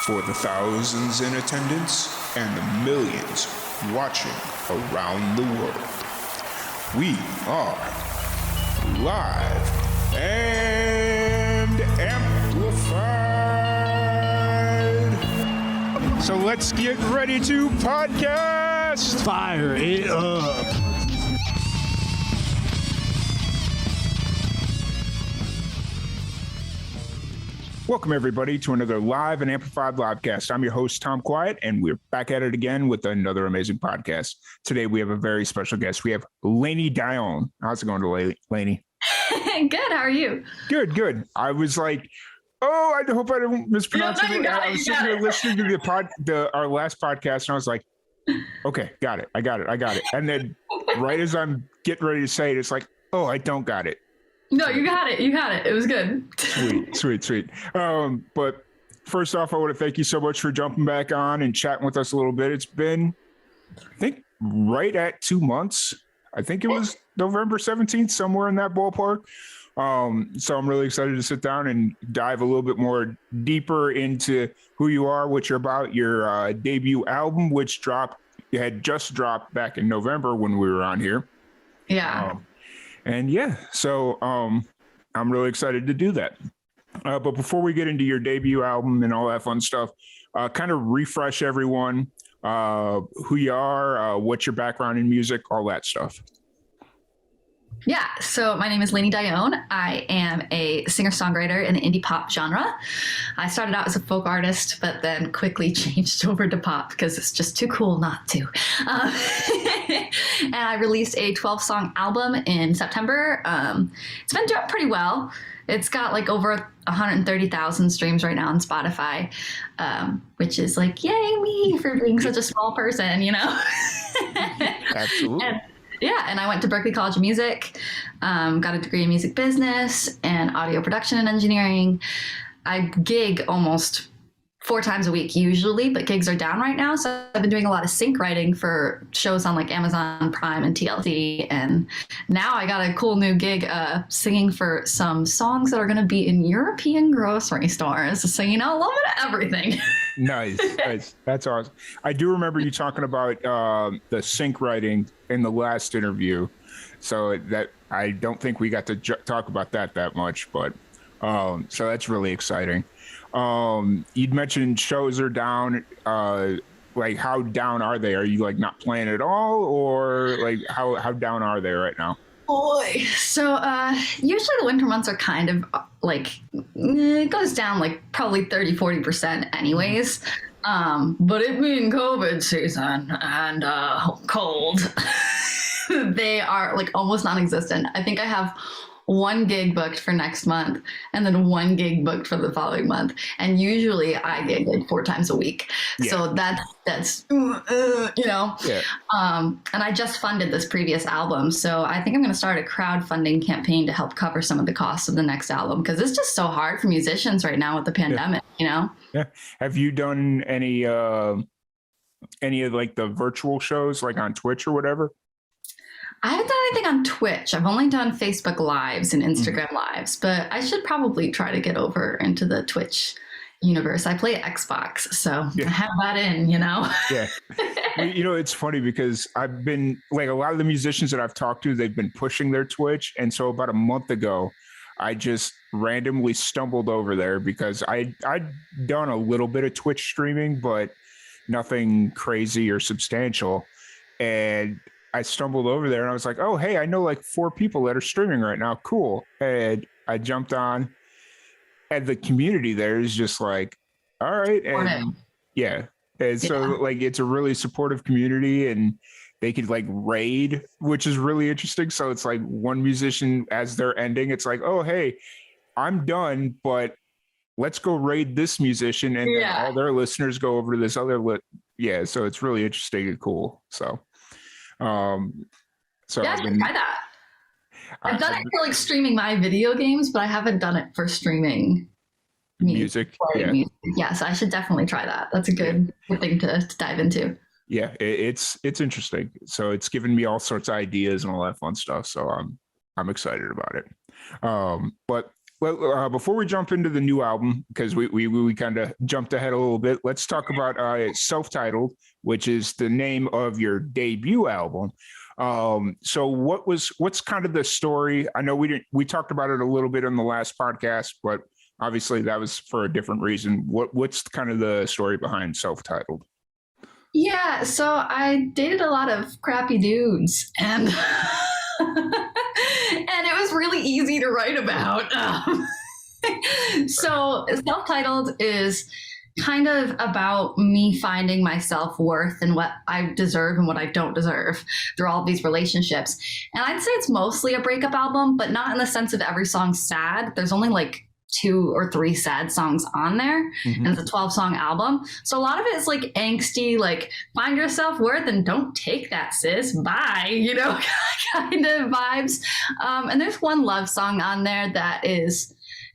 For the thousands in attendance and the millions watching around the world, we are live and amplified. So let's get ready to podcast. Fire it up. Welcome, everybody, to another live and amplified livecast. I'm your host, Tom Quiet, and we're back at it again with another amazing podcast. Today, we have a very special guest. We have Lainey Dionne. How's it going, Lainey? Good. How are you? Good. I was like, oh, I hope I don't mispronounce it. I was sitting here listening to our last podcast, and I was like, okay, got it. I got it. And then right as I'm getting ready to say it, it's like, oh, I don't got it. No, you got it. It was good. Sweet. But first off, I want to thank you so much for jumping back on and chatting with us a little bit. It's been, I think, right at 2 months. I think it was November 17th, somewhere in that ballpark. So I'm really excited to sit down and dive a little bit more deeper into who you are, what you're about, your debut album, which had just dropped back in November when we were on here. Yeah. So I'm really excited to do that. But before we get into your debut album and all that fun stuff, kind of refresh everyone, who you are, what's your background in music, all that stuff. Yeah. So my name is Lainey Dionne. I am a singer-songwriter in the indie pop genre. I started out as a folk artist, but then quickly changed over to pop because it's just too cool not to. And I released a 12-song album in September. It's been doing pretty well. It's got like over 130,000 streams right now on Spotify, which is like, yay me for being such a small person, you know? Absolutely. And I went to Berklee College of Music, got a degree in music business and audio production and engineering. I gig almost 4 times a week usually, but gigs are down right now. So I've been doing a lot of sync writing for shows on like Amazon Prime and TLC. And now I got a cool new gig singing for some songs that are going to be in European grocery stores. So, you know, a little bit of everything. Nice. That's awesome. I do remember you talking about the sync writing in the last interview. So that I don't think we got to talk about that much, but so that's really exciting. You'd mentioned shows are down. Like, how down are they? Are you like not playing at all, or like how down are they right now? Boy, so usually the winter months are kind of like, it goes down like probably 30-40% anyways. But it being COVID season and cold, they are like almost non-existent. I think I have 1 gig booked for next month and then 1 gig booked for the following month. And usually I gig like 4 times a week. Yeah. So that's you know, yeah. And I just funded this previous album. So I think I'm going to start a crowdfunding campaign to help cover some of the costs of the next album, because it's just so hard for musicians right now with the pandemic, you know? Yeah. Have you done any of like the virtual shows like on Twitch or whatever? I haven't done anything on Twitch. I've only done Facebook Lives and Instagram Lives, but I should probably try to get over into the Twitch universe. I play Xbox, so I have that in, you know? Yeah. You know, it's funny because I've been, like, a lot of the musicians that I've talked to, they've been pushing their Twitch. And so about a month ago, I just randomly stumbled over there because I'd done a little bit of Twitch streaming, but nothing crazy or substantial. And I stumbled over there and I was like, oh, hey, I know like 4 people that are streaming right now. Cool. And I jumped on, and the community there is just like, all right. And yeah. And so like, it's a really supportive community, and they could like raid, which is really interesting. So it's like one musician, as they're ending, it's like, oh, hey, I'm done, but let's go raid this musician. And then all their listeners go over to this other. So it's really interesting and cool. So I should try that. I've done it for like streaming my video games, but I haven't done it for streaming music. Yeah, so I should definitely try that. That's a good thing to dive into. Yeah, it's interesting. So it's given me all sorts of ideas and all that fun stuff. So I'm excited about it. But Well, before we jump into the new album, because we kind of jumped ahead a little bit, let's talk about Self-Titled, which is the name of your debut album. So what's kind of the story? I know we talked about it a little bit on the last podcast, but obviously that was for a different reason. What's kind of the story behind Self-Titled? Yeah, so I dated a lot of crappy dudes, and and it was really easy to write about. So Self-Titled is kind of about me finding my self-worth and what I deserve and what I don't deserve through all of these relationships. And I'd say it's mostly a breakup album, but not in the sense of every song's sad. There's only like 2 or 3 sad songs on there, and it's a 12-song album. So a lot of it is like angsty, like find your self-worth and don't take that, sis. Bye, kind of vibes. And there's one love song on there that is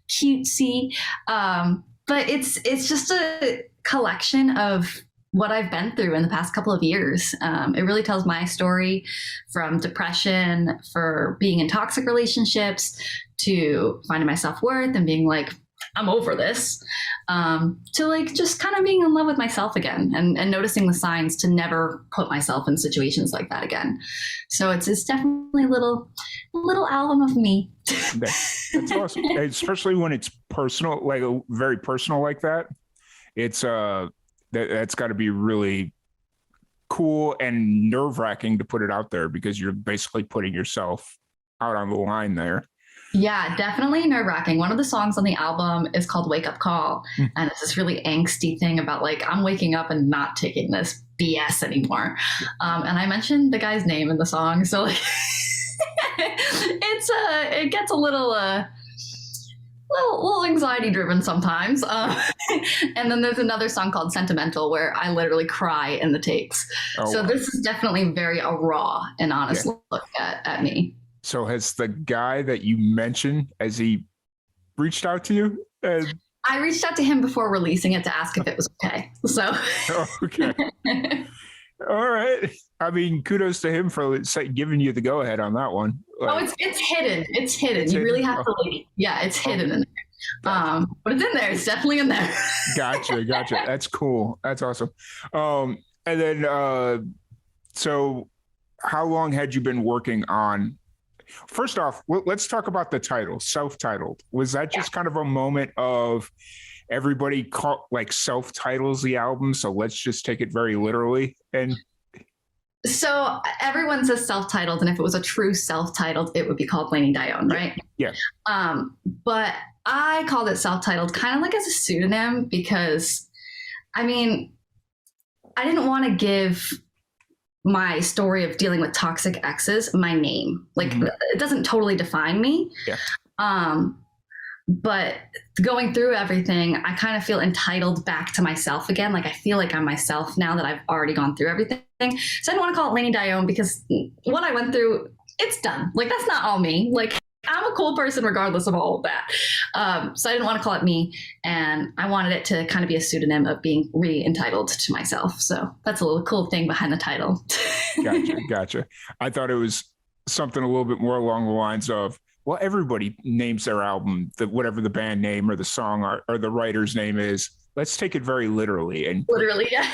cutesy, but it's just a collection of what I've been through in the past couple of years. It really tells my story, from depression, for being in toxic relationships, to finding my self-worth and being like, I'm over this, to like just kind of being in love with myself again, and noticing the signs to never put myself in situations like that again. So it's definitely a little album of me. That's awesome, especially when it's personal, like very personal like that. It's that's got to be really cool and nerve-wracking to put it out there, because you're basically putting yourself out on the line there. Yeah, definitely nerve-wracking. One of the songs on the album is called Wake Up Call. And it's this really angsty thing about like, I'm waking up and not taking this BS anymore. And I mentioned the guy's name in the song. So like, it gets a little anxiety driven sometimes. And then there's another song called Sentimental, where I literally cry in the takes. So this is definitely very a raw and honest look at me. So has the guy that you mentioned, has he reached out to you? I reached out to him before releasing it to ask if it was okay. So okay. All right. I mean, kudos to him for giving you the go ahead on that one. Like, it's hidden. It's hidden. You really have to like, it's hidden in there. But it's in there. It's definitely in there. Gotcha. That's cool. That's awesome. And then, so how long had you been working on? First off, let's talk about the title, Self-Titled. Was that just kind of a moment of everybody self-titles the album, so let's just take it very literally? And so everyone says self-titled, and if it was a true self-titled, it would be called Lainey Dionne, right? Yeah. But I called it self-titled kind of like as a pseudonym, because I mean, I didn't want to give my story of dealing with toxic exes my name. Like, it doesn't totally define me. Yeah. But going through everything, I kind of feel entitled back to myself again. Like, I feel like I'm myself now that I've already gone through everything. So I didn't want to call it Lainey Dionne, because what I went through, it's done. Like, that's not all me. Like, I'm a cool person regardless of all of that. So I didn't want to call it me, and I wanted it to kind of be a pseudonym of being re-entitled to myself. So that's a little cool thing behind the title. Gotcha. I thought it was something a little bit more along the lines of, well, everybody names their album, whatever the band name or the song or the writer's name is. Let's take it very literally. And literally, yeah.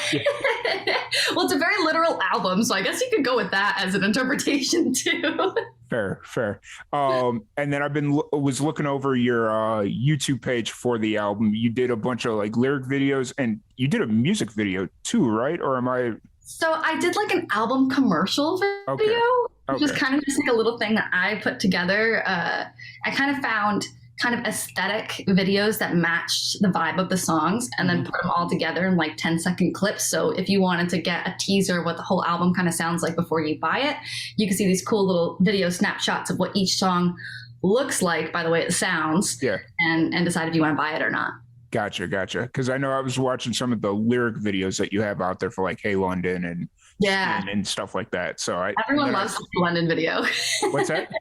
Well, it's a very literal album, so I guess you could go with that as an interpretation too. Fair. And then was looking over your YouTube page for the album. You did a bunch of like lyric videos, and you did a music video too, right? Or am I? So I did like an album commercial video, which is kind of just like a little thing that I put together. I kind of found kind of aesthetic videos that matched the vibe of the songs, and then put them all together in like 10-second clips. So if you wanted to get a teaser of what the whole album kind of sounds like before you buy it, you can see these cool little video snapshots of what each song looks like by the way it sounds, and decide if you want to buy it or not. Gotcha. Because I know I was watching some of the lyric videos that you have out there for like Hey London and stuff like that. So everyone loves the London video. What's that?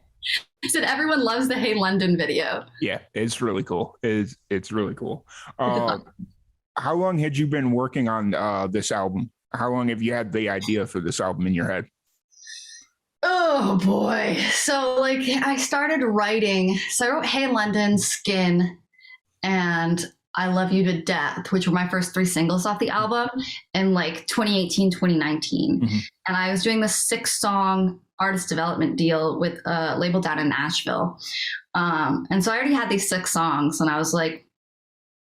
I said everyone loves the Hey London video. Yeah, it's really cool. It's really cool. How long had you been working on this album? How long have you had the idea for this album in your head? Oh boy. So like I started writing. So I wrote Hey London, Skin, and I Love You to Death, which were my first three singles off the album in like 2018, 2019. Mm-hmm. And I was doing this 6-song artist development deal with a label down in Nashville. And so I already had these 6 songs, and I was like,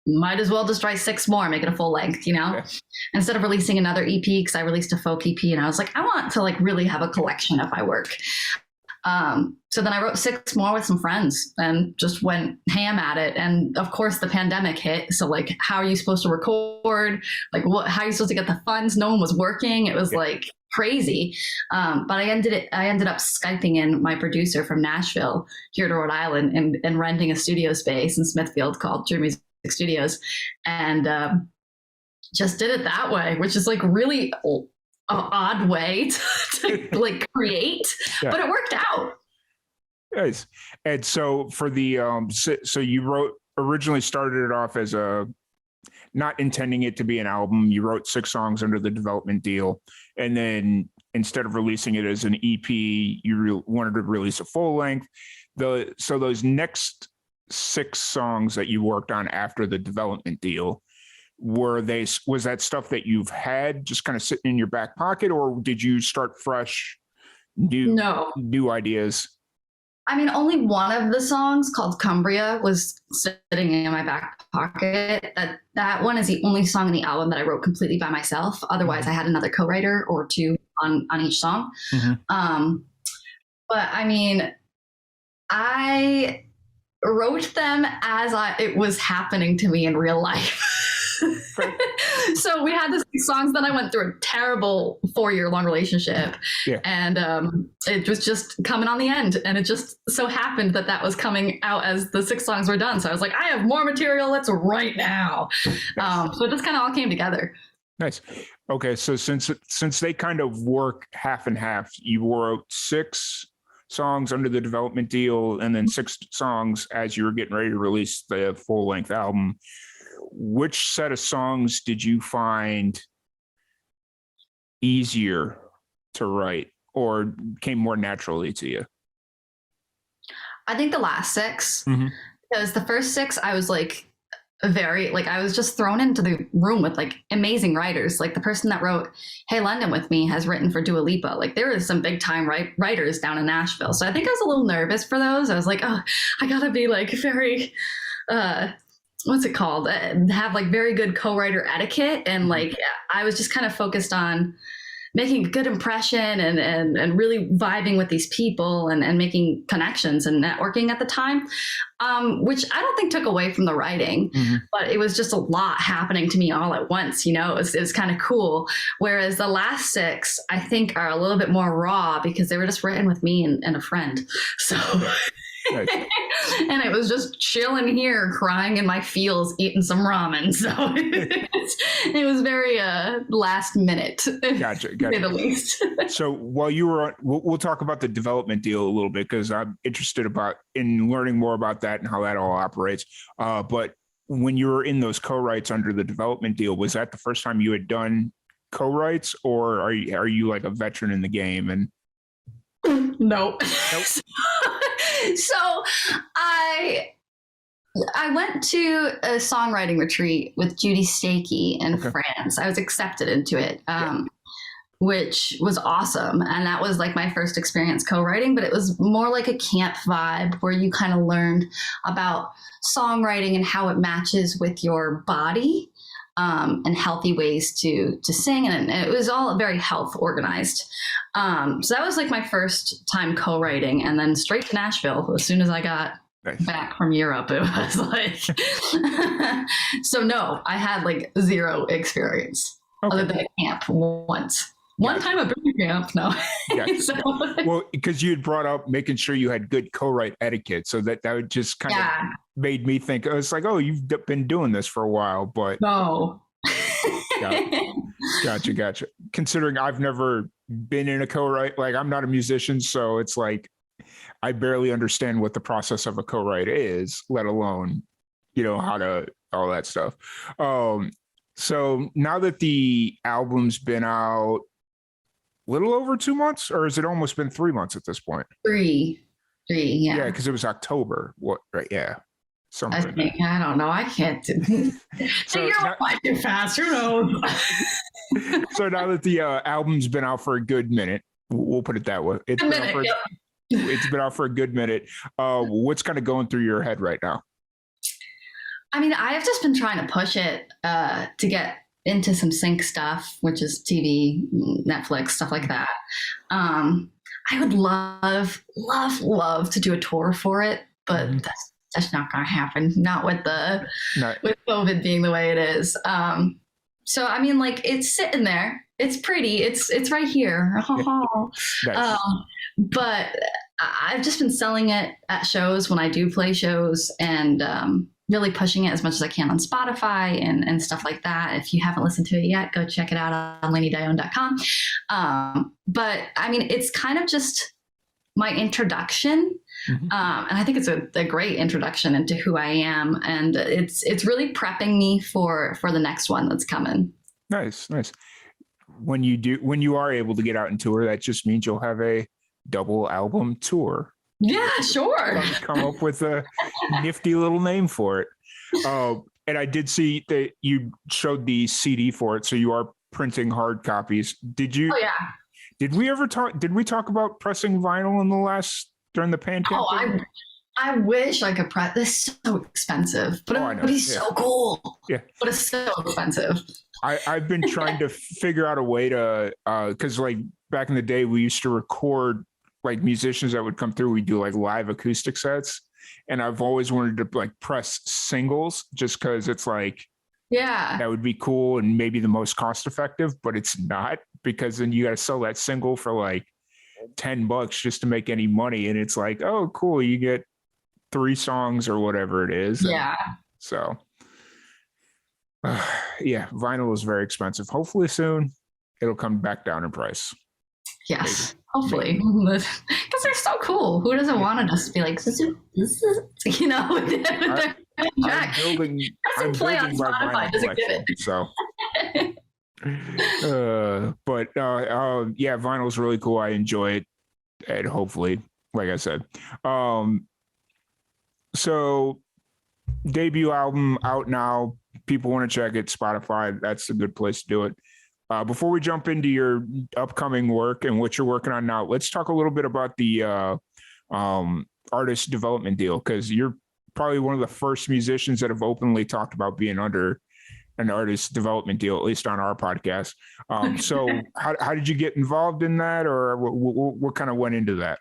might as well just write 6 more, make it a full length, you know? Okay. Instead of releasing another EP, because I released a folk EP, and I was like, I want to like really have a collection of my work. So then I wrote 6 more with some friends and just went ham at it. And of course the pandemic hit. So like, how are you supposed to record? Like how are you supposed to get the funds? No one was working. It was like crazy. But I ended up Skyping in my producer from Nashville here to Rhode Island and renting a studio space in Smithfield called True Music Studios. And, just did it that way, which is like really an odd way to like create, but it worked out. Nice. And so for the so you originally started it off as not intending it to be an album. You wrote 6 songs under the development deal, and then instead of releasing it as an EP, you wanted to release a full length. So those next 6 songs that you worked on after the development deal, was that stuff that you've had just kind of sitting in your back pocket, or did you start fresh, new ideas? I mean, only one of the songs, called Cumbria, was sitting in my back pocket. That one is the only song in the album that I wrote completely by myself. Otherwise, I had another co-writer or 2 on each song. Mm-hmm. But I mean, I wrote them as it was happening to me in real life. So we had these songs. Then I went through a terrible 4-year-long relationship, and it was just coming on the end. And it just so happened that was coming out as the 6 songs were done. So I was like, I have more material. Let's write now. So it just kind of all came together. Nice. Okay, so since they kind of work half and half, you wrote 6 songs under the development deal, and then 6 songs as you were getting ready to release the full length album. Which set of songs did you find easier to write or came more naturally to you? I think the last 6, because the first 6, I was like I was just thrown into the room with like amazing writers. Like the person that wrote Hey London with me has written for Dua Lipa. Like there was some big time writers down in Nashville. So I think I was a little nervous for those. I was like, oh, I gotta be like very, what's it called? Have like very good co-writer etiquette. And like, I was just kind of focused on making a good impression and really vibing with these people and making connections and networking at the time, which I don't think took away from the writing, but it was just a lot happening to me all at once. You know, it was kind of cool. Whereas the last 6, I think, are a little bit more raw because they were just written with me and a friend. So... Nice. And it was just chilling here, crying in my feels, eating some ramen. So it was very last minute. Gotcha. To say the least. So while you were on, we'll talk about the development deal a little bit because I'm interested in learning more about that and how that all operates. But when you were in those co-writes under the development deal, was that the first time you had done co-writes, or are you like a veteran in the game? And nope. So I went to a songwriting retreat with Judy Stakey in France. I was accepted into it, which was awesome. And that was like my first experience co-writing, but it was more like a camp vibe where you kind of learned about songwriting and how it matches with your body. And healthy ways to sing. And it was all very health organized. So that was like my first time co-writing, and then straight to Nashville as soon as I got back from Europe. It was like, so no, I had like 0 experience other than a camp once. One time at boot camp, no. So, well, because you had brought up making sure you had good co-write etiquette, so that would just kind of made me think, it's like, oh, you've been doing this for a while, but no. Gotcha. Considering I've never been in a co-write, like I'm not a musician, so it's like I barely understand what the process of a co-write is, let alone, how to all that stuff. So now that the album's been out, little over 2 months, or has it almost been 3 months at this point? Three, yeah. Yeah, because it was October. What? Right? Yeah, I something. think, I don't know. I can't do. So you're now, too fast. Who knows? so now that the album's been out for a good minute, we'll put it that way. It's been out for a good minute. What's kind of going through your head right now? I mean, I have just been trying to push it to get into some sync stuff, which is TV, Netflix, stuff like that. I would love to do a tour for it, but that's not going to happen. Not with with COVID being the way it is. So I mean, like, it's sitting there. It's pretty. It's right here. Nice. But I've just been selling it at shows when I do play shows, and really pushing it as much as I can on Spotify and stuff like that. If you haven't listened to it yet, go check it out on LaineyDionne.com. But I mean, it's kind of just my introduction. And I think it's a great introduction into who I am. And it's really prepping me for the next one that's coming. Nice. When you are able to get out and tour, that just means you'll have a double album tour. Yeah, sure. Come up with a nifty little name for it. And I did see that you showed the CD for it, so you are printing hard copies. Did you? Oh yeah. Did we talk about pressing vinyl during the pandemic? Oh, I wish I could press. This is so expensive, but he's so cool. Yeah, but it's so expensive. I've been trying to figure out a way to, because like back in the day, we used to record like musicians that would come through. We do like live acoustic sets, and I've always wanted to like press singles just because it's like, yeah, that would be cool and maybe the most cost effective, but it's not, because then you got to sell that single for like $10 just to make any money, and it's like, oh cool, you get 3 songs or whatever it is. Yeah. So yeah, vinyl is very expensive. Hopefully soon it'll come back down in price. Yes, maybe. Hopefully, because they're so cool. Who doesn't want to just be like, this is you know, I'm building my vinyl collection, so yeah, vinyl is really cool. I enjoy it, and hopefully, like I said, so debut album out now. People want to check it. Spotify, that's a good place to do it. Before we jump into your upcoming work and what you're working on now, let's talk a little bit about the artist development deal, because you're probably one of the first musicians that have openly talked about being under an artist development deal, at least on our podcast. So how did you get involved in that, or what kind of went into that?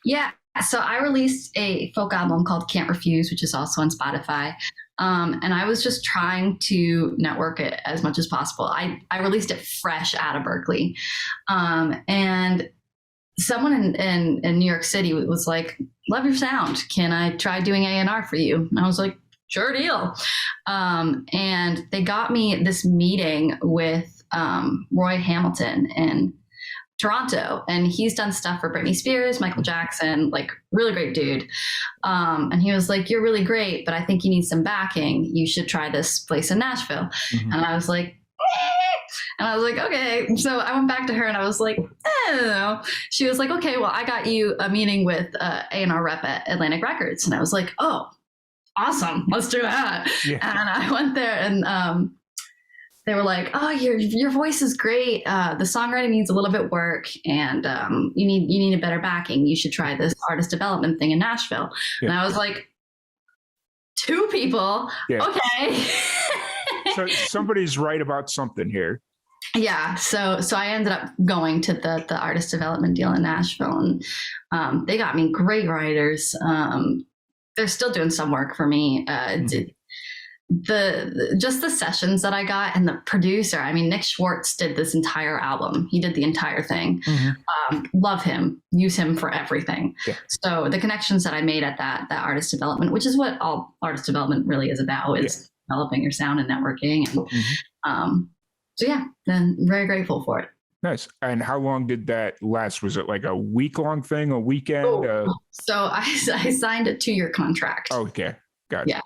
Yeah. So I released a folk album called Can't Refuse, which is also on Spotify. And I was just trying to network it as much as possible. I released it fresh out of Berkeley. And someone in New York City was like, love your sound. Can I try doing A&R for you? And I was like, sure deal. And they got me this meeting with Roy Hamilton in Toronto, and he's done stuff for Britney Spears, Michael Jackson, like really great dude. And he was like, you're really great, but I think you need some backing. You should try this place in Nashville. And I was like, and I was like, okay. So I went back to her and I was like, I don't know. She was like, okay, well, I got you a meeting with A&R rep at Atlantic Records. And I was like, oh, awesome. Let's do that. Yeah. And I went there, and they were like, oh, your voice is great. The songwriting needs a little bit work, and you need a better backing. You should try this artist development thing in Nashville. Yeah. And I was like, 2 people? Yeah. Okay. So somebody's right about something here. Yeah. So I ended up going to the artist development deal in Nashville, and they got me great writers. They're still doing some work for me. The sessions that I got, and the producer, I mean, Nick Schwartz did this entire album. He did the entire thing. Love him, use him for everything. Yeah. So the connections that I made at that artist development, which is what all artist development really is about, is developing your sound and networking. And so yeah, then very grateful for it. Nice. And how long did that last? Was it like a week-long thing, a weekend? So I signed a 2-year contract. Okay, got it. Yeah.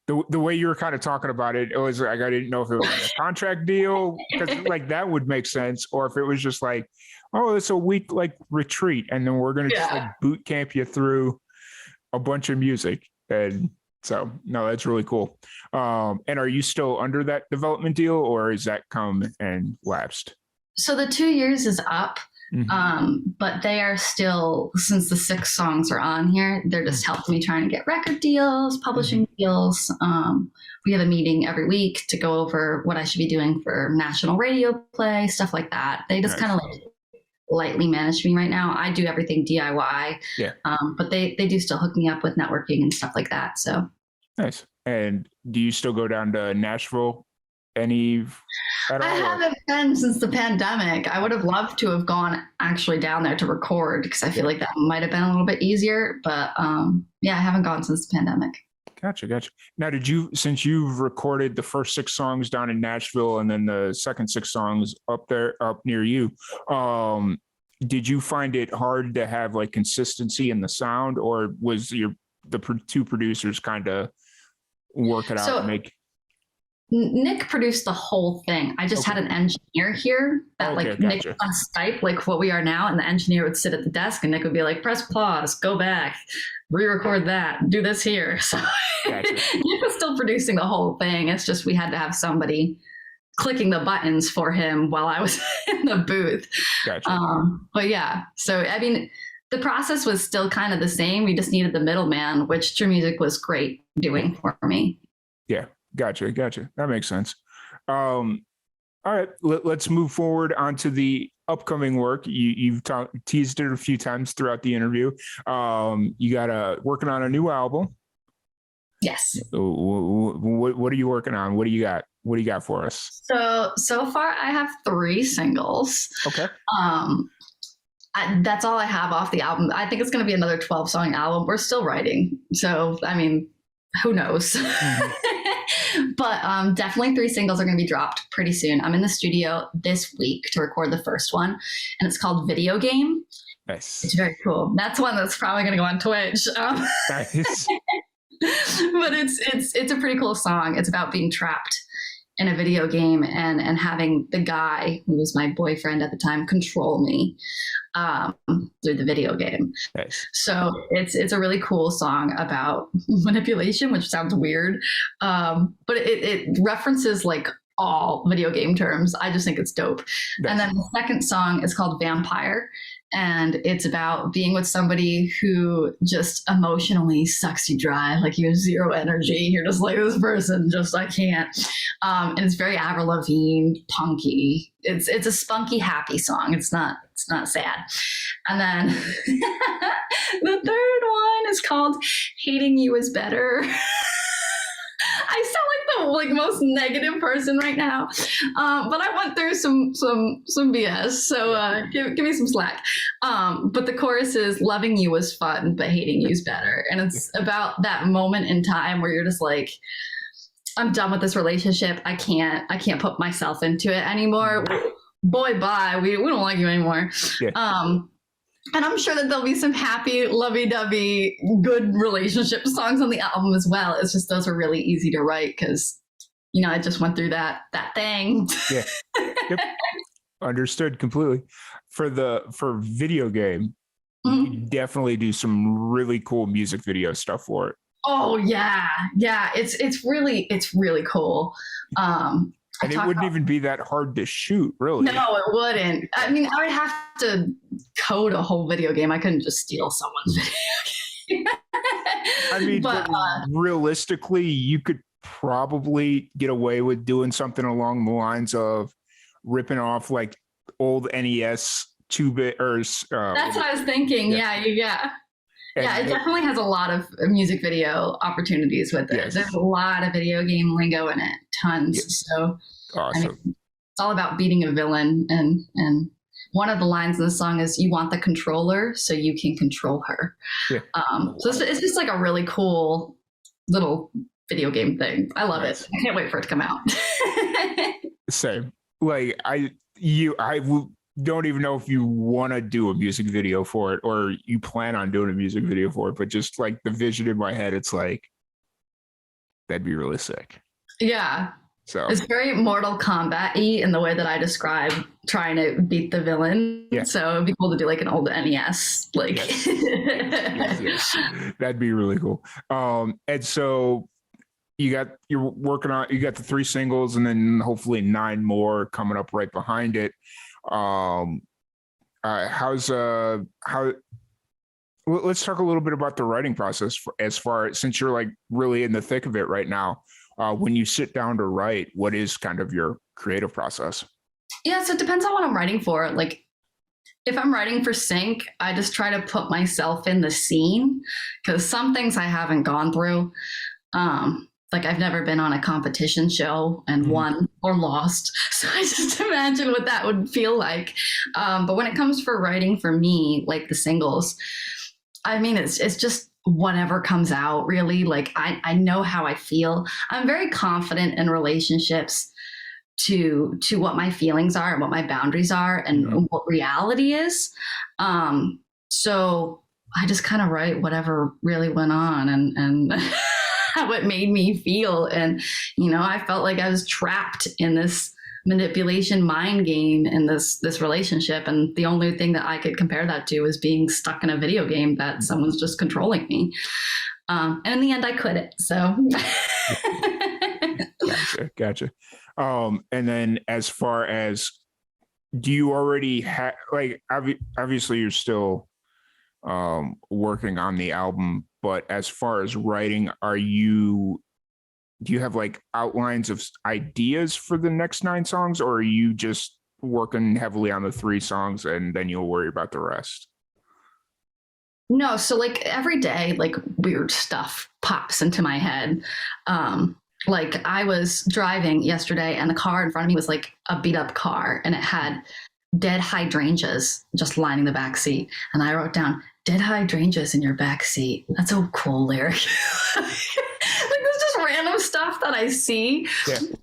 The way you were kind of talking about it, it was like I didn't know if it was like a contract deal, because like that would make sense, or if it was just like, oh, it's a week like retreat, and then we're gonna just like boot camp you through a bunch of music. And so no, that's really cool. And are you still under that development deal, or is that come and lapsed? So the 2 years is up. But they are still, since the 6 songs are on here, they're just helping me trying to get record deals, publishing deals. We have a meeting every week to go over what I should be doing for national radio play, stuff like that. They just kind of like lightly manage me right now. I do everything DIY. Yeah. But they do still hook me up with networking and stuff like that. So nice. And do you still go down to Nashville I haven't been since the pandemic. I would have loved to have gone actually down there to record, because I feel like that might have been a little bit easier. But yeah, I haven't gone since the pandemic. Gotcha. Now, since you've recorded the first 6 songs down in Nashville and then the second 6 songs up near you, did you find it hard to have like consistency in the sound, or was the 2 producers kind of work it out and make? Nick produced the whole thing. I just had an engineer here that Nick on Skype, like what we are now, and the engineer would sit at the desk and Nick would be like, press pause, go back, re-record that, do this here. So Nick was still producing the whole thing. It's just we had to have somebody clicking the buttons for him while I was in the booth. But yeah, so I mean, the process was still kind of the same. We just needed the middleman, which True Music was great doing for me. Yeah. Gotcha. That makes sense. All right, let's move forward onto the upcoming work. You've teased it a few times throughout the interview. You got working on a new album. Yes. What are you working on? What do you got for us? So far I have 3 singles. Okay. That's all I have off the album. I think it's going to be another 12-song album. We're still writing. So, I mean, who knows? But definitely 3 singles are going to be dropped pretty soon. I'm in the studio this week to record the first one, and it's called Video Game. Nice. It's very cool. That's one that's probably going to go on Twitch. Nice. But it's a pretty cool song. It's about being trapped in a video game and having the guy who was my boyfriend at the time control me through the video game. Nice. So it's a really cool song about manipulation, which sounds weird, but it references like all video game terms. I just think it's dope. Nice. And then the second song is called Vampire, and it's about being with somebody who just emotionally sucks you dry. Like you have 0 energy. You're just like, this person, just I can't. And it's very Avril Lavigne, punky. It's a spunky, happy song. It's not sad. And then the third one is called Hating You Is Better. I sound like the most negative person right now, but I went through some BS, so give me some slack. But the chorus is, loving you was fun, but hating you's better. And it's about that moment in time where you're just like, I'm done with this relationship. I can't put myself into it anymore. Boy, bye. We don't like you anymore. Yeah. And I'm sure that there'll be some happy, lovey-dovey, good relationship songs on the album as well. It's just those are really easy to write because, I just went through that thing. Yeah. Yep. Understood completely. For Video Game, you definitely do some really cool music video stuff for it. Oh yeah. It's really cool. And it wouldn't even be that hard to shoot, really. No, it wouldn't. I mean, I would have to code a whole video game. I couldn't just steal someone's video game. I mean, but realistically, you could probably get away with doing something along the lines of ripping off like old NES 2-bit or. That's what I was thinking. Yeah. Yeah, it definitely has a lot of music video opportunities with it. Yes. There's a lot of video game lingo in it, tons. Yes. So awesome. I mean, it's all about beating a villain, and one of the lines in the song is, "You want the controller so you can control her." Yeah. So it's just like a really cool little video game thing. I love it. I can't wait for it to come out. Same. Like I don't even know if you want to do a music video for it or you plan on doing a music video for it, but just like the vision in my head, it's like That'd be really sick. Yeah. So it's very Mortal Kombat-y in the way that I describe trying to beat the villain. Yeah. So it'd be cool to do like an old NES. Like yes. That'd be really cool. And so you're working on, you got the 3 singles and then hopefully 9 more coming up right behind it. Let's talk a little bit about the writing process since you're like really in the thick of it right now. When you sit down to write, what is kind of your creative process? Yeah, so it depends on what I'm writing for. Like if I'm writing for sync, I just try to put myself in the scene because some things I haven't gone through. Like I've never been on a competition show and won or lost. So I just imagine what that would feel like. But when it comes for writing for me, like the singles, I mean, it's just whatever comes out really. Like I know how I feel. I'm very confident in relationships to what my feelings are and what my boundaries are and what reality is. So I just kind of write whatever really went on and how it made me feel. And, I felt like I was trapped in this manipulation mind game in this relationship. And the only thing that I could compare that to is being stuck in a video game that someone's just controlling me. And in the end, I quit it. So. Gotcha. And then as far as, do you already have, like, obviously you're still working on the album, but as far as writing, do you have like outlines of ideas for the next 9 songs, or are you just working heavily on the 3 songs and then you'll worry about the rest? No, so like every day, like weird stuff pops into my head. Like I was driving yesterday and the car in front of me was like a beat up car and it had dead hydrangeas just lining the back seat. And I wrote down, dead hydrangeas in your back seat. That's a cool lyric. Like there's just random stuff that I see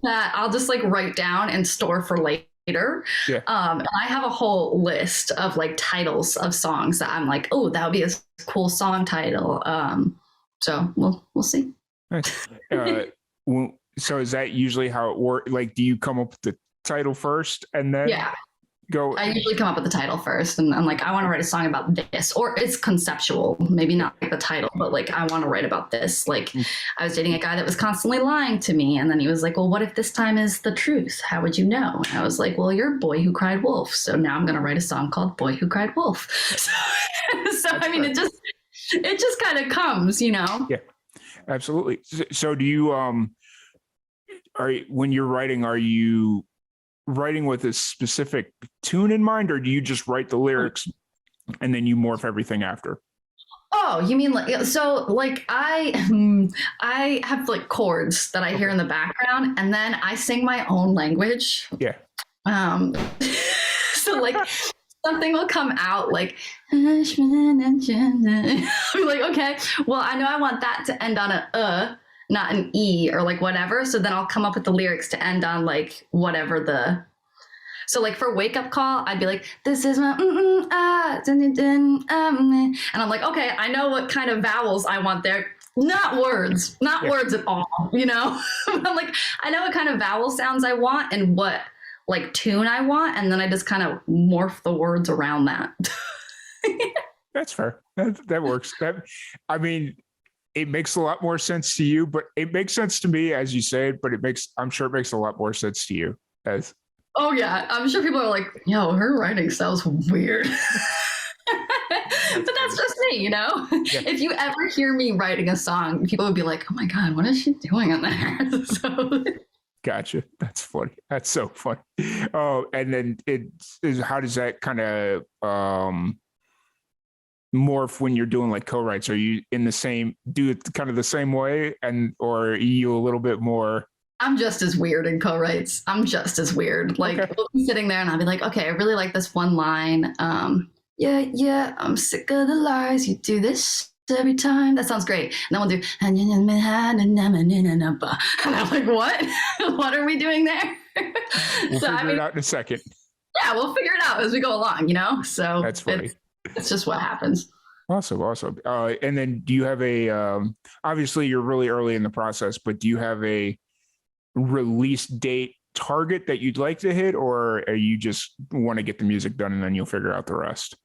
that I'll just like write down and store for later. Yeah. And I have a whole list of like titles of songs that I'm like, oh, that would be a cool song title. So we'll see. Nice. So is that usually how it works? Like, do you come up with the title first and then go? I usually come up with the title first, and I'm like, I want to write a song about this, or it's conceptual, maybe not like the title, but like I want to write about this. Like I was dating a guy that was constantly lying to me, and then he was like, well, what if this time is the truth? How would you know? And I was like, well, you're Boy Who Cried Wolf, so now I'm going to write a song called Boy Who Cried Wolf. So I mean, it just kind of comes, Yeah, absolutely. So do you when you're writing, are you writing with a specific tune in mind, or do you just write the lyrics and then you morph everything after? Oh, you mean like, so like I have like chords that I hear in the background and then I sing my own language. Yeah. So like something will come out like, I'm like, okay, well, I know I want that to end on a not an E or like whatever. So then I'll come up with the lyrics to end on like whatever so like for Wake Up Call, I'd be like, this is my, and I'm like, okay, I know what kind of vowels I want there. Not words at all, I'm like, I know what kind of vowel sounds I want and what like tune I want. And then I just kind of morph the words around that. That's fair. That works. It makes a lot more sense to you, but it makes sense to me as you say it, but I'm sure it makes a lot more sense to you Oh yeah. I'm sure people are like, yo, her writing sounds weird. But that's just me, Yeah. If you ever hear me writing a song, people would be like, oh my God, what is she doing in there? So Gotcha. That's funny. That's so funny. Oh, and then how does that kind of morph when you're doing like co-writes? Are you do it kind of the same way, or are you a little bit more? I'm just as weird in co-writes. I'm just as weird. Like we'll be sitting there and I'll be like, okay, I really like this one line. Yeah, I'm sick of the lies. You do this every time. That sounds great. And then we'll do, and I'm like, what? What are we doing there? We'll figure it out in a second. Yeah, we'll figure it out as we go along, So that's funny. It's just what happens. Awesome. And then do you have a, obviously you're really early in the process, but do you have a release date target that you'd like to hit, or are you just want to get the music done and then you'll figure out the rest?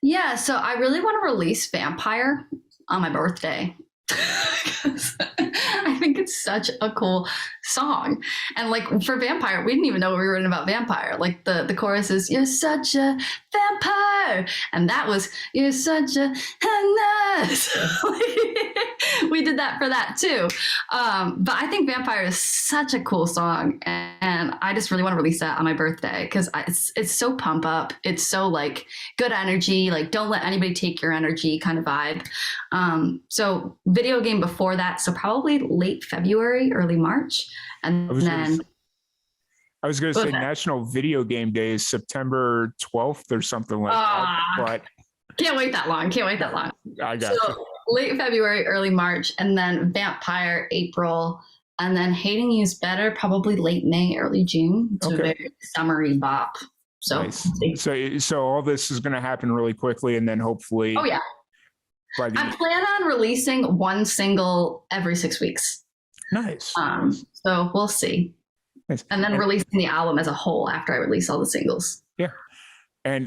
Yeah, so I really want to release Vampire on my birthday. 'Cause I think it's such a cool song. And like for Vampire, we didn't even know we were writing about vampire. Like the chorus is, "You're such a vampire." And that was, "You're such a nut." We did that for that too. But I think Vampire is such a cool song. And I just really want to release that on my birthday because it's so pump up. It's so like good energy, like don't let anybody take your energy kind of vibe. So video game before that, so probably late February, early March. And then I was going to say National Video Game Day is September 12th or something like that. But can't wait that long. I got you. Late February, early March, and then Vampire April, and then Hating You's Better probably late May, early June. It's a very summery bop. So nice. So all this is going to happen really quickly, and then hopefully. Oh yeah. I plan on releasing one single every 6 weeks. Nice. So we'll see. Nice. And then releasing the album as a whole after I release all the singles. Yeah. And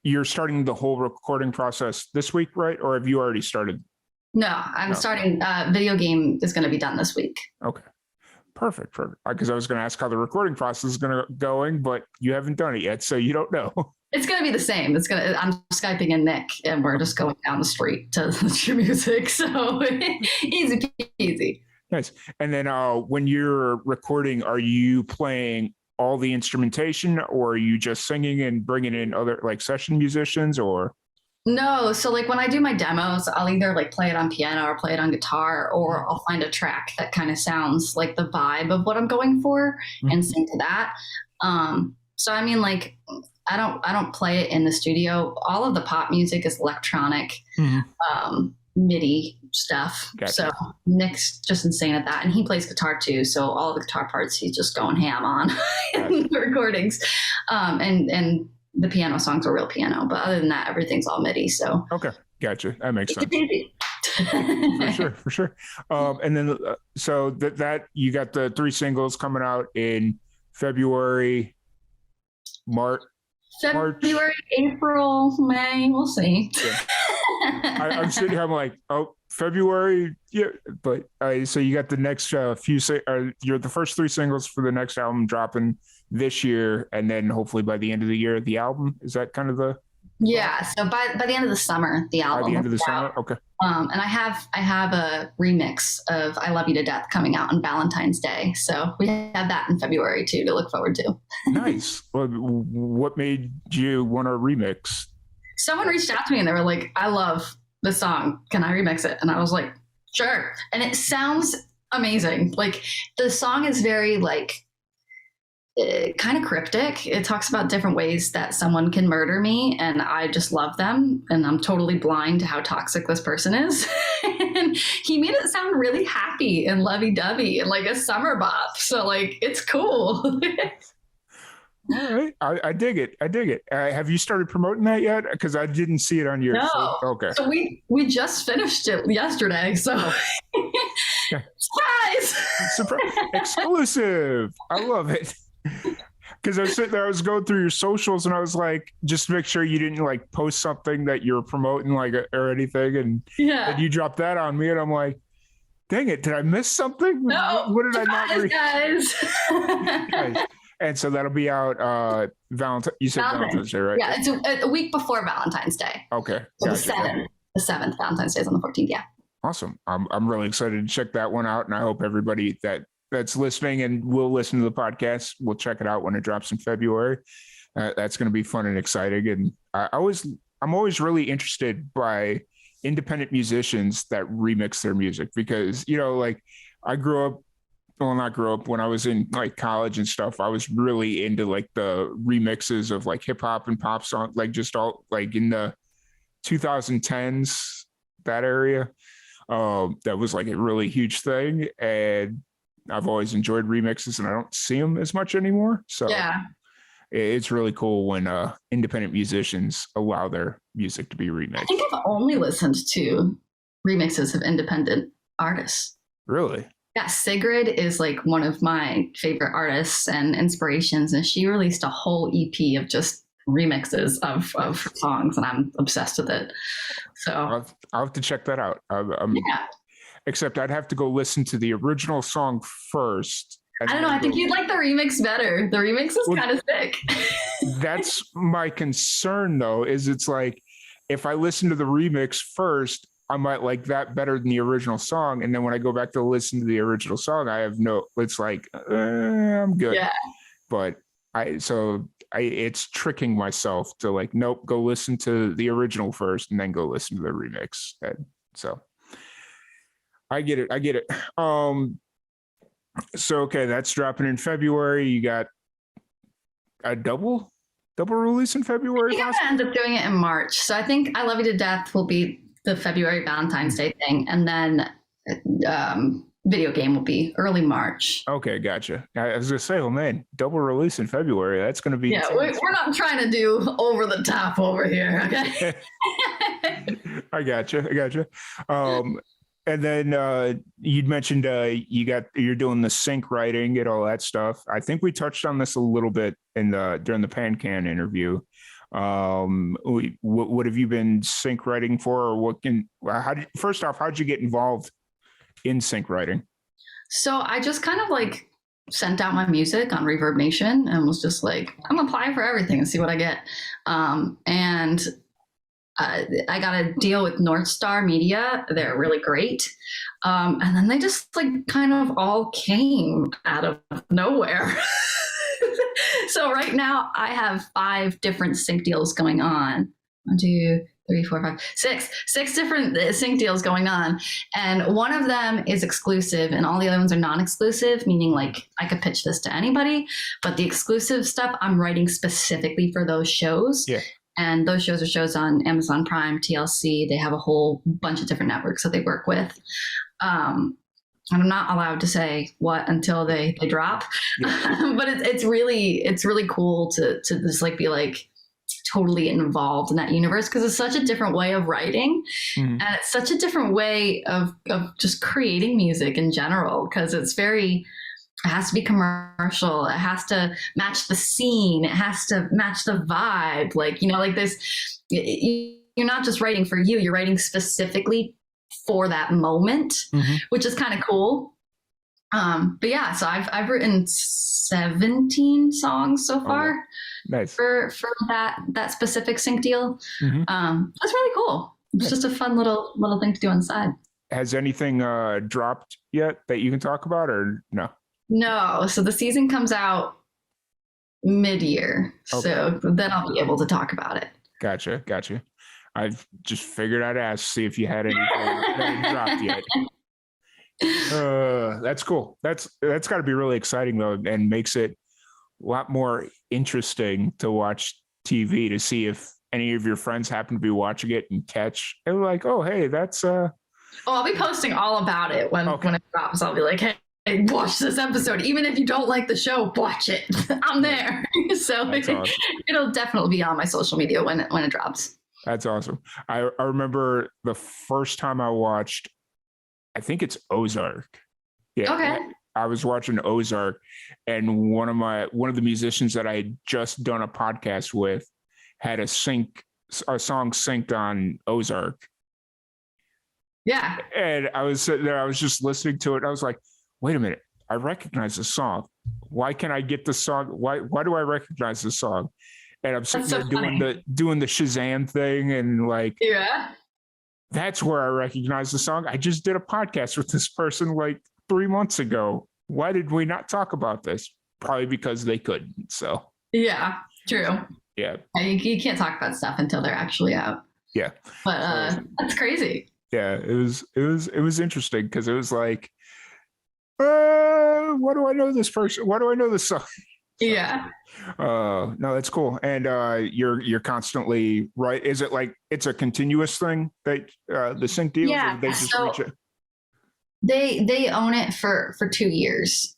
you're starting the whole recording process this week, right? Or have you already started? No, I'm starting. Video game is going to be done this week. Okay. Perfect. Because I was going to ask how the recording process is going, but you haven't done it yet, so you don't know. It's going to be the same. I'm Skyping in Nick, and we're just going down the street to your music. So easy peasy. Nice. And then when you're recording, are you playing all the instrumentation, or are you just singing and bringing in other like session musicians, or? No. So like when I do my demos, I'll either like play it on piano or play it on guitar, or I'll find a track that kind of sounds like the vibe of what I'm going for and sing to that. So I mean, like I don't play it in the studio. All of the pop music is electronic, MIDI stuff. Gotcha. So Nick's just insane at that, and he plays guitar too. So all the guitar parts he's just going ham on in the recordings, and the piano songs are real piano. But other than that, everything's all MIDI. So okay, gotcha. That makes sense. For sure. And then so that you got the 3 singles coming out in February, March, April, May. We'll see. Yeah. I'm sitting here, I'm like, oh, February, yeah. But so you got the next you're the first 3 singles for the next album dropping this year, and then hopefully by the end of the year, the album. Is that kind of the? Yeah. So by the end of the summer, the album. By the end of the summer, okay. And I have a remix of "I Love You to Death" coming out on Valentine's Day, so we have that in February too to look forward to. Nice. Well, what made you want to remix? Someone reached out to me and they were like, "I love the song. Can I remix it?" And I was like, "Sure." And it sounds amazing. Like the song is very like kind of cryptic. It talks about different ways that someone can murder me, and I just love them, and I'm totally blind to how toxic this person is. And he made it sound really happy and lovey-dovey and like a summer bop. So like it's cool. All right, I dig it. Have you started promoting that yet? Because I didn't see it on your. No. Okay. So we just finished it yesterday. So surprise, exclusive. I love it. Because I was sitting there, I was going through your socials, and I was like, just make sure you didn't like post something that you're promoting, like or anything, and you dropped that on me, and I'm like, dang it, did I miss something? No, what did I not read? Guys. And so that'll be out Valentine. You said Valentine's Day, right? Yeah, it's a week before Valentine's Day. Okay, so gotcha. The 7th. Valentine's Day is on the 14th. Yeah. Awesome. I'm really excited to check that one out, and I hope everybody that's listening and will listen to the podcast will check it out when it drops in February. That's going to be fun and exciting. And I'm always really interested by independent musicians that remix their music, because, like not grew up when I was in like college and stuff, I was really into like the remixes of like hip hop and pop songs, like just all like in the 2010s, that area. That was like a really huge thing. And I've always enjoyed remixes, and I don't see them as much anymore. So yeah. It's really cool when independent musicians allow their music to be I remixed. think I've only listened to remixes of independent artists. Really? Yeah, Sigrid is like one of my favorite artists and inspirations, and she released a whole EP of just remixes of her songs, and I'm obsessed with it. So I'll have to check that out. yeah, Except I'd have to go listen to the original song first. I don't know. I think you'd like the remix better. The remix is kind of sick. That's my concern, though, is it's like if I listen to the remix first, I might like that better than the original song. And then when I go back to listen to the original song, it's like, I'm good. Yeah. But it's tricking myself to like, nope, go listen to the original first and then go listen to the remix. And so I get it. So, okay, that's dropping in February. You got a double release in February? I think I'm gonna end up doing it in March. So I think I Love You to Death will be the February Valentine's Day thing, and then video game will be early March. Okay, gotcha. I was gonna say, oh man, double release in February. That's gonna be we're not trying to do over the top over here. Okay. I gotcha. And then you'd mentioned you're doing the sync writing and all that stuff. I think we touched on this a little bit during the PanCan interview. What have you been sync writing for, or first off, how'd you get involved in sync writing? So I just kind of like sent out my music on Reverb Nation and was just like, I'm gonna apply for everything and see what I get. And I got a deal with North Star Media. They're really great. And then they just like kind of all came out of nowhere. So right now I have 5 different sync deals going on. 1, 2, 3, 4, 5, 6 different sync deals going on. And one of them is exclusive and all the other ones are non-exclusive, meaning like I could pitch this to anybody, but the exclusive stuff I'm writing specifically for those shows. Yeah. And those shows are shows on Amazon Prime, TLC. They have a whole bunch of different networks that they work with. And I'm not allowed to say what until they drop. Yeah. But it's really cool to just like be like totally involved in that universe, because it's such a different way of writing. Mm-hmm. And it's such a different way of just creating music in general, because it has to be commercial. It has to match the scene. It has to match the vibe. Like, like this, you're not just writing for you, you're writing specifically for that moment, mm-hmm. which is kind of cool. But yeah, so I've written 17 songs so far. Oh, nice. For that specific sync deal. Mm-hmm. That's really cool. It's just a fun little thing to do on the side. Has anything dropped yet that you can talk about, or no? No. So the season comes out mid-year. Okay. So then I'll be able to talk about it. Gotcha. I've just figured I'd ask, see if you had anything that dropped yet. That's cool. That's got to be really exciting though, and makes it a lot more interesting to watch TV, to see if any of your friends happen to be watching it and catch and like, oh hey, that's I'll be posting all about it when it drops. I'll be like, hey, watch this episode. Even if you don't like the show, watch it. I'm there. So awesome. It'll definitely be on my social media when it drops. That's awesome. I remember the first time I watched, I think it's Ozark. Yeah. Okay. I was watching Ozark, and one of the musicians that I had just done a podcast with had a song synced on Ozark. Yeah. And I was sitting there, I was just listening to it, and I was like, wait a minute, I recognize the song. Why can I get the song? Why do I recognize the song? And I'm sitting there doing the Shazam thing, and like, yeah, that's where I recognize the song. I just did a podcast with this person like 3 months ago. Why did we not talk about this? Probably because they couldn't. So yeah, true. Yeah, you can't talk about stuff until they're actually out. Yeah, but that's crazy. Yeah, it was interesting, because it was like, why do I know this person? Why do I know this song? So, yeah. No, that's cool. And you're constantly right. Is it like it's a continuous thing that the sync deals? Yeah. Or they just reach it? They own it for 2 years.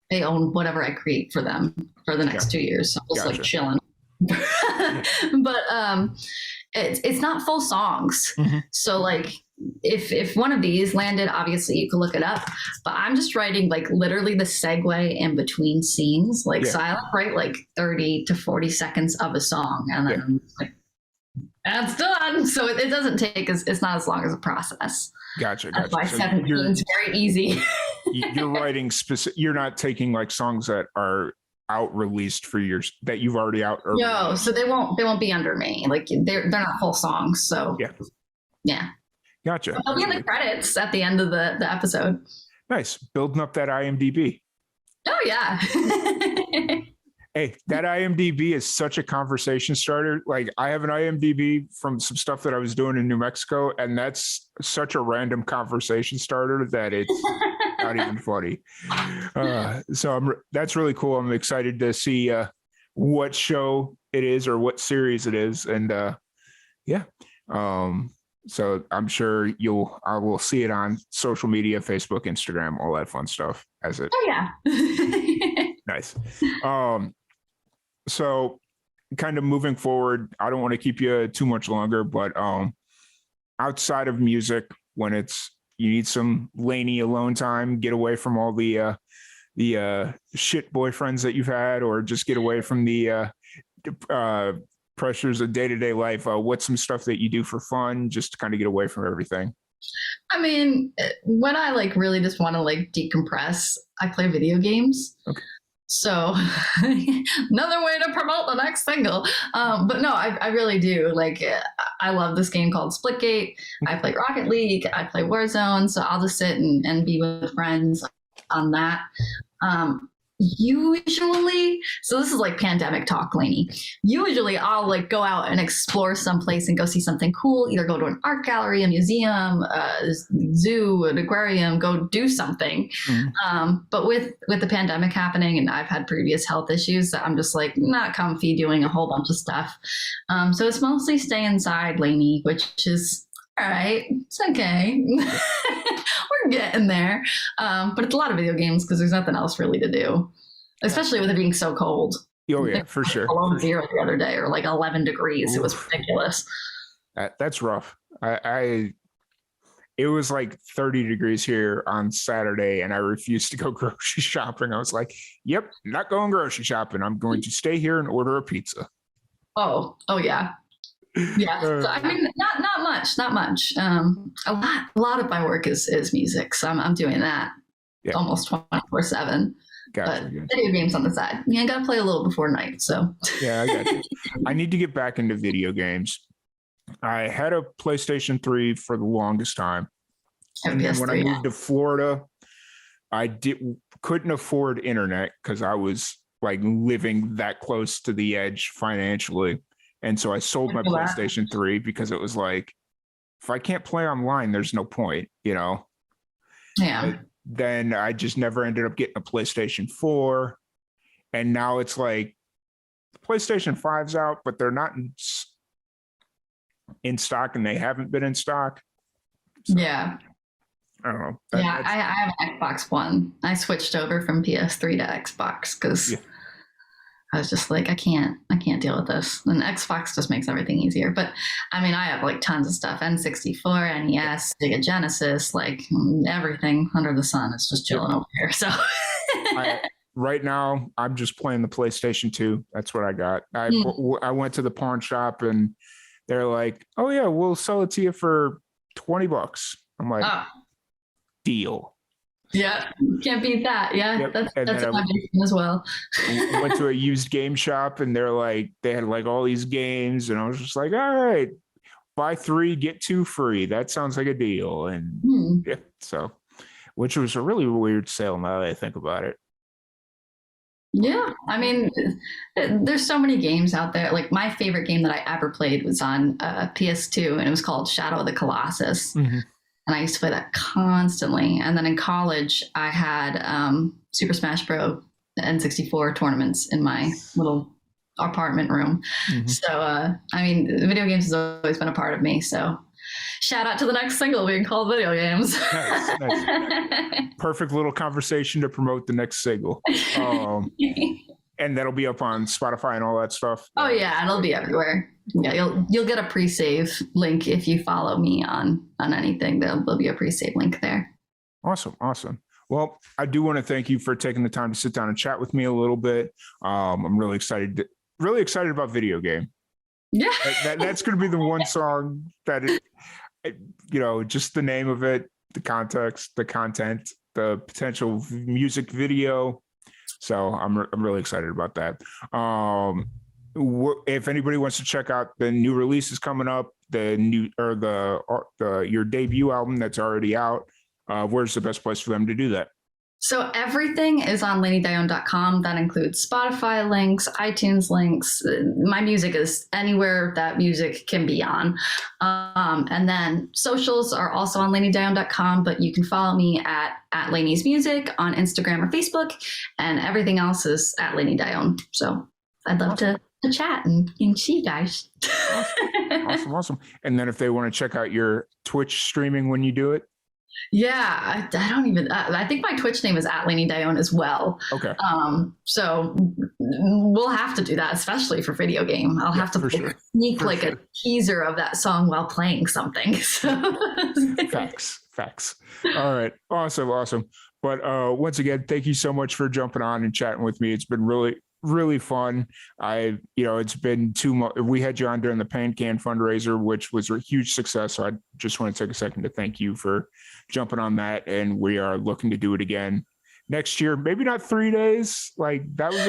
they own whatever I create for them for the next 2 years. So I'm just like chilling. But it's not full songs. So like if one of these landed, obviously you can look it up, but I'm just writing like literally the segue in between scenes, like so I write like 30 to 40 seconds of a song, and then I'm like, that's done. So it doesn't take it's not as long as a process. Gotcha. That's why 17 is very easy. You're writing you're not taking like songs that are out released for yours that you've already out. No, so they won't be under me. Like they're not full songs. So yeah. Gotcha. So they'll be in the credits at the end of the episode. Nice. Building up that IMDb. Oh yeah. Hey, that IMDb is such a conversation starter. Like I have an IMDb from some stuff that I was doing in New Mexico, and that's such a random conversation starter that it's not even funny. So that's really cool. I'm excited to see what show it is or what series it is, and so I'm sure I will see it on social media, Facebook, Instagram, all that fun stuff as it. Oh yeah. Nice. So kind of moving forward, I don't want to keep you too much longer, but outside of music, when you need some Lainey alone time, get away from all the shit boyfriends that you've had, or just get away from the pressures of day-to-day life, what's some stuff that you do for fun, just to kind of get away from everything? I mean, when I like really just want to like decompress, I play video games. Okay. So another way to promote the next single. But no, I really do. Like, I love this game called Splitgate. I play Rocket League. I play Warzone. So I'll just sit and be with friends on that. Usually, so this is like pandemic talk, Lainey. Usually I'll like go out and explore someplace and go see something cool, either go to an art gallery, a museum, a zoo, an aquarium, go do something. But with the pandemic happening, and I've had previous health issues, I'm just like not comfy doing a whole bunch of stuff. So it's mostly stay inside, Lainey, which is all right. It's okay. We're getting there. But it's a lot of video games because there's nothing else really to do, especially with it being so cold. Oh yeah, for sure. Below zero the other day, or like 11 degrees. Oof. It was ridiculous. That's rough. It was like 30 degrees here on Saturday, and I refused to go grocery shopping. I was like, yep, not going grocery shopping. I'm going to stay here and order a pizza. Oh yeah. Yeah. So, I mean, not much. A lot of my work is music. So I'm doing that almost 24/7. Gotcha. But video games on the side. Yeah, I got to play a little before night. So yeah, I got you. I need to get back into video games. I had a PlayStation 3 for the longest time. And then when I moved to Florida, I couldn't afford internet because I was like living that close to the edge financially. And so I sold my PlayStation 3 because it was like, if I can't play online, there's no point, you know? Yeah. But then I just never ended up getting a PlayStation 4. And now it's like the PlayStation 5's out, but they're not in stock, and they haven't been in stock. So, yeah. I don't know. I have an Xbox One. I switched over from PS3 to Xbox because I was just like, I can't deal with this. And Xbox just makes everything easier. But I mean, I have like tons of stuff: N64, NES, Sega Genesis, like everything under the sun. It's just chilling over here. So right now, I'm just playing the PlayStation 2. That's what I got. I went to the pawn shop and they're like, "Oh yeah, we'll sell it to you for $20." I'm like, deal. Yeah, can't beat that. Yeah, that's my vision as well. Went to a used game shop and they had like all these games, and I was just like, all right, buy 3, get 2 free. That sounds like a deal. And so, which was a really weird sale now that I think about it. Yeah, I mean, there's so many games out there. Like my favorite game that I ever played was on PS2, and it was called Shadow of the Colossus. And I used to play that constantly. And then in college, I had Super Smash Bros. N64 tournaments in my little apartment room. So, I mean, video games has always been a part of me. So Shout out to the next single being called Video Games. Nice. Perfect little conversation to promote the next single. And that'll be up on Spotify and all that stuff. Oh yeah, it'll be everywhere. Yeah, you'll get a pre-save link if you follow me on anything. There'll be a pre-save link there. Awesome. Well, I do want to thank you for taking the time to sit down and chat with me a little bit. I'm really excited about Video Game. Yeah, that's going to be the one song that just the name of it, the context, the content, the potential music video. So I'm really excited about that. If anybody wants to check out the new releases coming up, your debut album that's already out, where's the best place for them to do that? So everything is on LaineyDionne.com. That includes Spotify links, iTunes links. My music is anywhere that music can be on. And then socials are also on LaineyDionne.com, but you can follow me at Lainey's Music on Instagram or Facebook, and everything else is at Lainey Dionne. So I'd love to chat and see you guys. Awesome. And then if they want to check out your Twitch streaming when you do it? Yeah, I don't even. I think my Twitch name is at Lainey Dionne as well. Okay. So we'll have to do that, especially for Video Game. I'll have to sneak a teaser of that song while playing something. So. Facts. All right. Awesome. But once again, thank you so much for jumping on and chatting with me. It's been really fun. It's been 2 months. We had you on during the Pan Can fundraiser, which was a huge success. So I just want to take a second to thank you for jumping on that. And we are looking to do it again next year. Maybe not 3 days. Like that was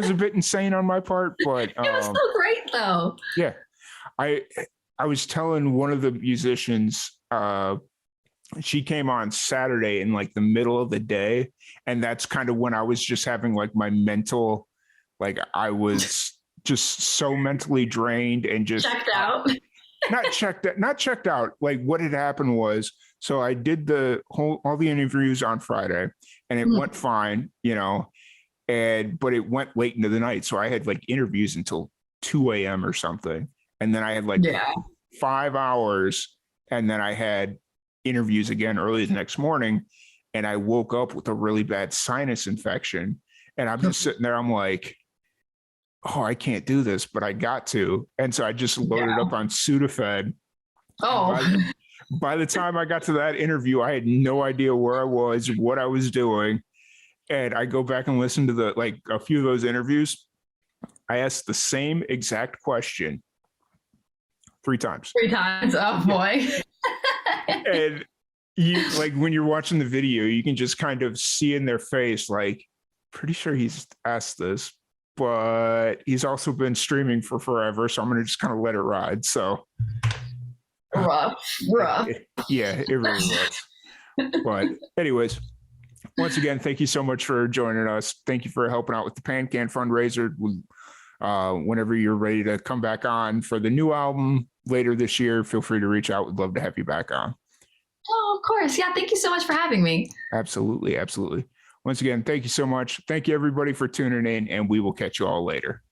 a bit insane on my part, but it was so great though. Yeah. I was telling one of the musicians, she came on Saturday in like the middle of the day. And that's kind of when I was just having like my mental, like I was just so mentally drained and just checked out. not checked out. Like what had happened was, so I did all the interviews on Friday and it went fine, but it went late into the night. So I had like interviews until 2 a.m. or something. And then I had like 5 hours, and then I had interviews again early the next morning, and I woke up with a really bad sinus infection, and I'm just sitting there. I'm like, oh, I can't do this, but I got to. And so I just loaded up on Sudafed. Oh, by the time I got to that interview, I had no idea where I was, what I was doing. And I go back and listen to a few of those interviews. I asked the same exact question 3 times. 3 times. Oh boy. And you when you're watching the video, you can just kind of see in their face, like, pretty sure he's asked this, but he's also been streaming for forever. So I'm going to just kind of let it ride. So rough. Yeah, it really was. But anyways, once again, thank you so much for joining us. Thank you for helping out with the Pan Can fundraiser. Whenever you're ready to come back on for the new album later this year, feel free to reach out. We'd love to have you back on. Oh, of course. Yeah. Thank you so much for having me. Absolutely. Once again, thank you so much. Thank you everybody for tuning in, and we will catch you all later.